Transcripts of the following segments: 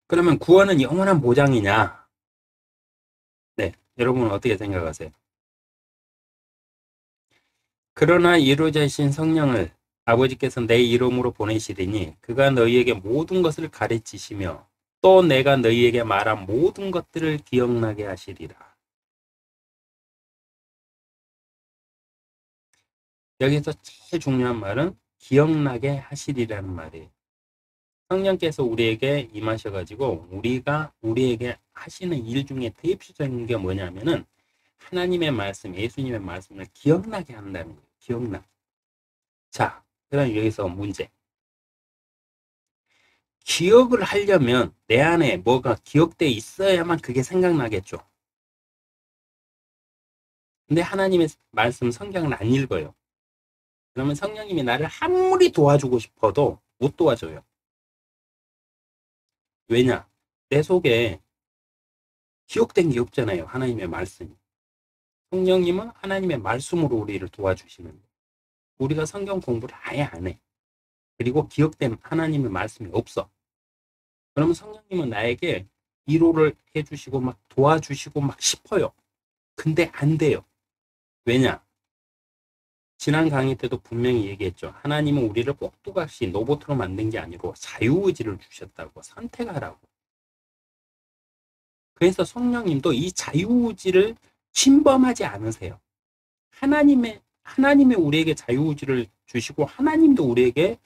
그러면 구원은 영원한 보장이냐? 네, 여러분은 어떻게 생각하세요? 그러나 이루자신 성령을 아버지께서 내 이름으로 보내시리니 그가 너희에게 모든 것을 가르치시며 또 내가 너희에게 말한 모든 것들을 기억나게 하시리라. 여기서 제일 중요한 말은 기억나게 하시리라는 말이에요. 성령께서 우리에게 임하셔가지고 우리에게 하시는 일 중에 대표적인 게 뭐냐면은 하나님의 말씀, 예수님의 말씀을 기억나게 한다는 거예요. 기억나. 자, 그럼 여기서 문제. 기억을 하려면 내 안에 뭐가 기억돼 있어야만 그게 생각나겠죠. 근데 하나님의 말씀 성경을 안 읽어요. 그러면 성령님이 나를 아무리 도와주고 싶어도 못 도와줘요. 왜냐? 내 속에 기억된 게 없잖아요. 하나님의 말씀이. 성령님은 하나님의 말씀으로 우리를 도와주시는데 우리가 성경 공부를 아예 안 해. 그리고 기억된 하나님의 말씀이 없어. 그러면 성령님은 나에게 위로를 해주시고 막 도와주시고 막 싶어요. 근데 안 돼요. 왜냐? 지난 강의 때도 분명히 얘기했죠. 하나님은 우리를 꼭두각시 로봇으로 만든 게 아니고 자유의지를 주셨다고. 선택하라고. 그래서 성령님도 이 자유의지를 침범하지 않으세요. 하나님이 우리에게 자유의지를 주시고 하나님도 우리에게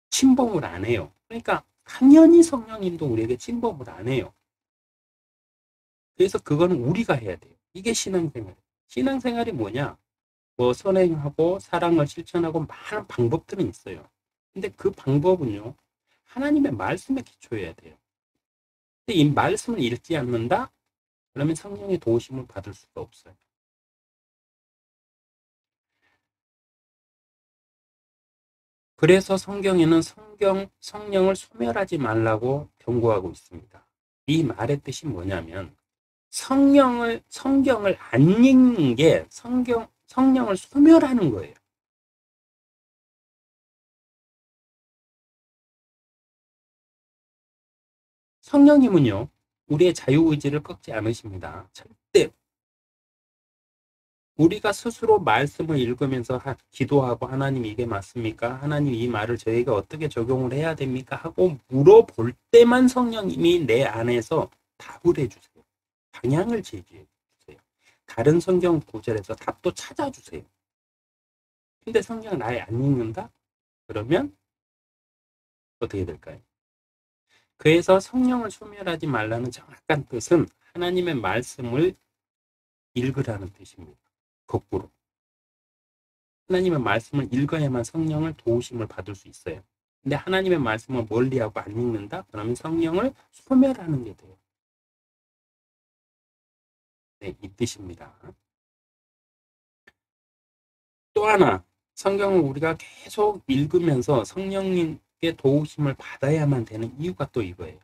침범을 안 해요. 그러니까 당연히 성령님도 우리에게 침범을 안 해요. 그래서 그거는 우리가 해야 돼요. 이게 신앙생활. 신앙생활이 뭐냐? 뭐 선행하고 사랑을 실천하고 많은 방법들은 있어요. 근데 그 방법은요. 하나님의 말씀에 기초해야 돼요. 근데 이 말씀을 읽지 않는다? 그러면 성령의 도우심을 받을 수가 없어요. 그래서 성경에는 성령을 소멸하지 말라고 경고하고 있습니다. 이 말의 뜻이 뭐냐면 성경을 안 읽는 게 성령을 소멸하는 거예요. 성령님은요, 우리의 자유의지를 꺾지 않으십니다. 절대. 우리가 스스로 말씀을 읽으면서 기도하고 하나님 이게 맞습니까? 하나님 이 말을 저에게 어떻게 적용을 해야 됩니까? 하고 물어볼 때만 성령님이 내 안에서 답을 해주세요. 방향을 제시해 주세요. 다른 성경 구절에서 답도 찾아주세요. 근데 성경을 아예 안 읽는다? 그러면 어떻게 될까요? 그래서 성령을 소멸하지 말라는 정확한 뜻은 하나님의 말씀을 읽으라는 뜻입니다. 거꾸로. 하나님의 말씀을 읽어야만 성령을 도우심을 받을 수 있어요. 근데 하나님의 말씀을 멀리하고 안 읽는다? 그러면 성령을 소멸하는 게 돼요. 네, 이 뜻입니다. 또 하나, 성경을 우리가 계속 읽으면서 성령님께 도우심을 받아야만 되는 이유가 또 이거예요.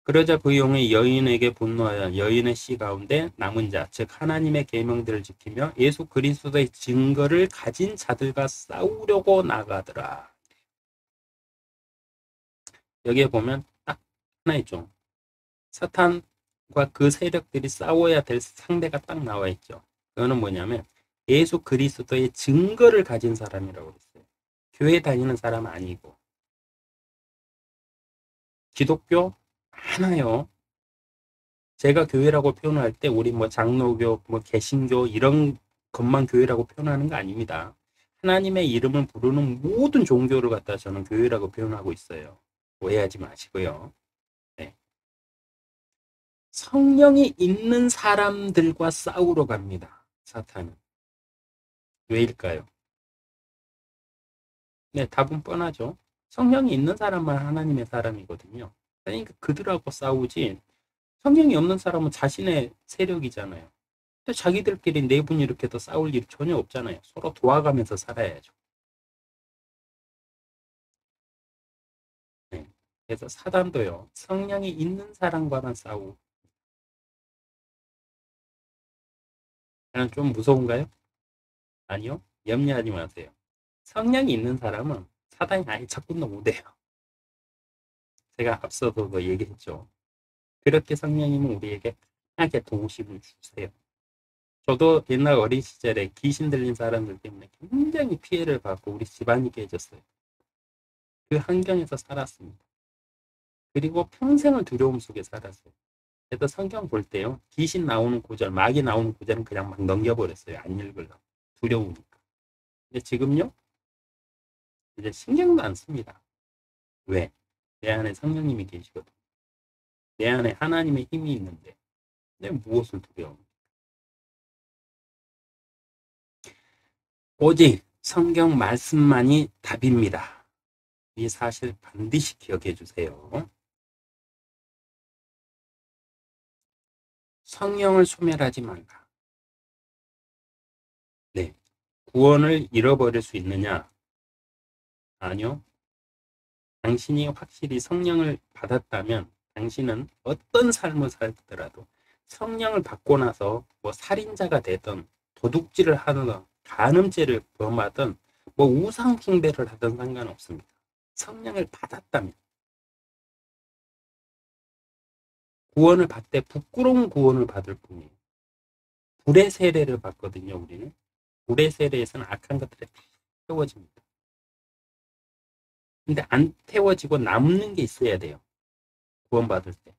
그러자 그 용이 여인에게 분노하여 여인의 씨 가운데 남은 자, 즉 하나님의 계명들을 지키며 예수 그리스도의 증거를 가진 자들과 싸우려고 나가더라. 여기에 보면 딱 하나 있죠. 사탄과 그 세력들이 싸워야 될 상대가 딱 나와 있죠. 그거는 뭐냐면 예수 그리스도의 증거를 가진 사람이라고 했어요. 교회 다니는 사람 아니고. 기독교 많아요. 제가 교회라고 표현할 때 우리 뭐 장로교, 뭐 개신교 이런 것만 교회라고 표현하는 거 아닙니다. 하나님의 이름을 부르는 모든 종교를 갖다 저는 교회라고 표현하고 있어요. 오해하지 마시고요. 네. 성령이 있는 사람들과 싸우러 갑니다. 사탄은. 왜일까요? 네, 답은 뻔하죠. 성령이 있는 사람만 하나님의 사람이거든요. 그러니까 그들하고 싸우지 성령이 없는 사람은 자신의 세력이잖아요. 근데 자기들끼리 내분 이렇게 더 싸울 일이 전혀 없잖아요. 서로 도와가면서 살아야죠. 네. 그래서 사단도요. 성령이 있는 사람과만 싸우고. 좀 무서운가요? 아니요. 염려하지 마세요. 성령이 있는 사람은 사단이 아예 접근도 못해요. 제가 앞서도 얘기했죠. 그렇게 성령님은 우리에게 편하게 도우심을 주세요. 저도 옛날 어린 시절에 귀신 들린 사람들 때문에 굉장히 피해를 받고 우리 집안이 깨졌어요. 그 환경에서 살았습니다. 그리고 평생을 두려움 속에 살았어요. 그래서 성경 볼 때요. 귀신 나오는 구절, 마귀 나오는 구절은 그냥 막 넘겨버렸어요. 안 읽으려고. 두려우니까. 근데 지금요. 이제 신경도 안 씁니다. 왜? 내 안에 성령님이 계시거든. 내 안에 하나님의 힘이 있는데 내가 무엇을 두려워? 오직 성경 말씀만이 답입니다. 이 사실 반드시 기억해 주세요. 성령을 소멸하지 말라. 네. 구원을 잃어버릴 수 있느냐? 아니요. 당신이 확실히 성령을 받았다면 당신은 어떤 삶을 살더라도 성령을 받고 나서 뭐 살인자가 되든 도둑질을 하든 간음죄를 범하든 뭐 우상 숭배를 하든 상관없습니다. 성령을 받았다면 구원을 받되 부끄러운 구원을 받을 뿐이에요. 불의 세례를 받거든요. 우리는 불의 세례에서는 악한 것들이 다 태워집니다. 근데 안 태워지고 남는 게 있어야 돼요. 구원받을 때.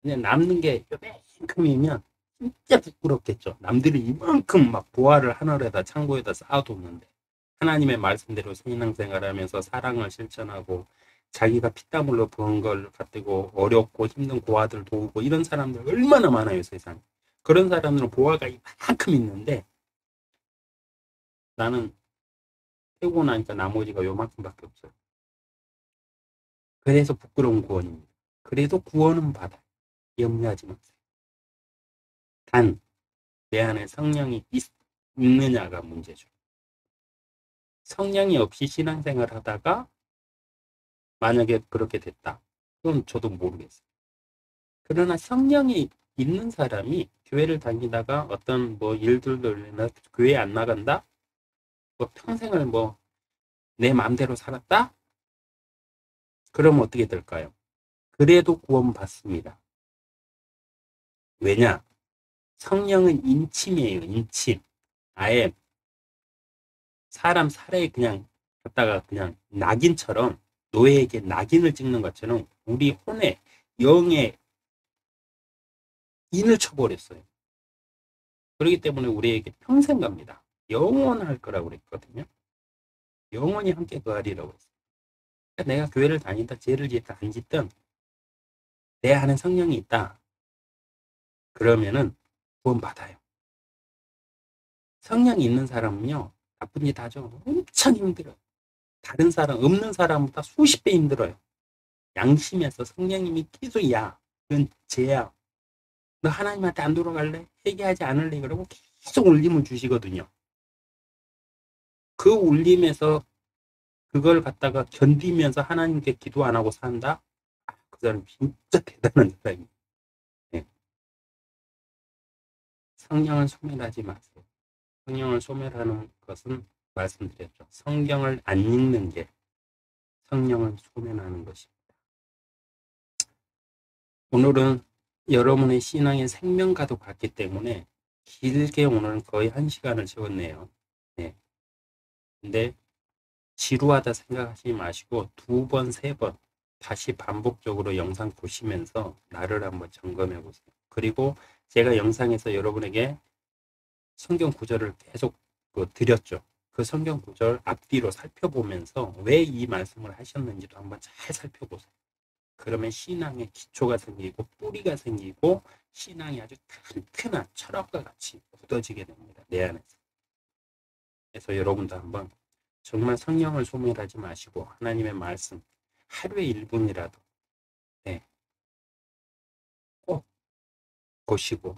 그냥 남는 게 요만큼이면 진짜 부끄럽겠죠. 남들이 이만큼 막 보화를 하늘에다 창고에다 쌓아뒀는데 하나님의 말씀대로 신앙생활하면서 사랑을 실천하고 자기가 피땀 흘려 버은 걸 가지고 어렵고 힘든 고아들 도우고 이런 사람들 얼마나 많아요, 세상에. 그런 사람들은 보화가 이만큼 있는데 나는 태우고 나니까 나머지가 요만큼밖에 없어요. 그래서 부끄러운 구원입니다. 그래도 구원은 받아요. 염려하지 마세요. 단, 내 안에 성령이 있느냐가 문제죠. 성령이 없이 신앙생활 하다가 만약에 그렇게 됐다. 그건 저도 모르겠어요. 그러나 성령이 있는 사람이 교회를 다니다가 어떤 뭐 일들로 인해 교회 안 나간다? 뭐 평생을 뭐 내 마음대로 살았다? 그러면 어떻게 될까요? 그래도 구원받습니다. 왜냐? 성령은 인침이에요. 인침. 아예 사람 살에 그냥 갖다가 그냥 낙인처럼 노예에게 낙인을 찍는 것처럼 우리 혼에 영에 인을 쳐버렸어요. 그렇기 때문에 우리에게 평생 갑니다. 영원할 거라고 그랬거든요. 영원히 함께 거하리라고 했어요. 그러니까 내가 교회를 다니다 죄를 짓다 안 짓든 내 안에 성령이 있다. 그러면은 구원받아요. 성령이 있는 사람은요. 나쁜 짓 하죠. 엄청 힘들어요. 다른 사람, 없는 사람보다 수십 배 힘들어요. 양심에서 성령님이 계속 야, 그건 죄야. 너 하나님한테 안 돌아갈래? 회개하지 않을래? 그러고 계속 울림을 주시거든요. 그 울림에서 그걸 갖다가 견디면서 하나님께 기도 안 하고 산다? 그 사람 진짜 대단한 사람이에요. 네. 성령을 소멸하지 마세요. 성령을 소멸하는 것은 말씀드렸죠. 성경을 안 읽는 게 성령을 소멸하는 것입니다. 오늘은 여러분의 신앙의 생명과도 같기 때문에 길게 오늘은 거의 1시간을 채웠네요. 네. 근데 지루하다 생각하지 마시고 2번, 3번 다시 반복적으로 영상 보시면서 나를 한번 점검해 보세요. 그리고 제가 영상에서 여러분에게 성경 구절을 계속 드렸죠. 그 성경 구절 앞뒤로 살펴보면서 왜 이 말씀을 하셨는지도 한번 잘 살펴보세요. 그러면 신앙의 기초가 생기고 뿌리가 생기고 신앙이 아주 튼튼한 철학과 같이 굳어지게 됩니다. 내 안에서. 그래서 여러분도 한번 정말 성령을 소멸하지 마시고 하나님의 말씀 하루에 1분이라도 네, 꼭 보시고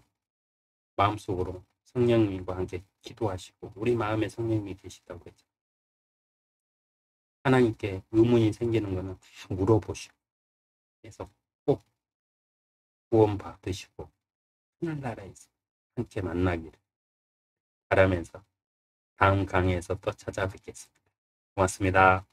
마음속으로 성령님과 함께 기도하시고 우리 마음에 성령님이 계시다고 했죠. 하나님께 의문이 생기는 것은 다 물어보시고 그래서 꼭 구원 받으시고 하늘나라에서 함께 만나기를 바라면서 다음 강의에서 또 찾아뵙겠습니다. 고맙습니다.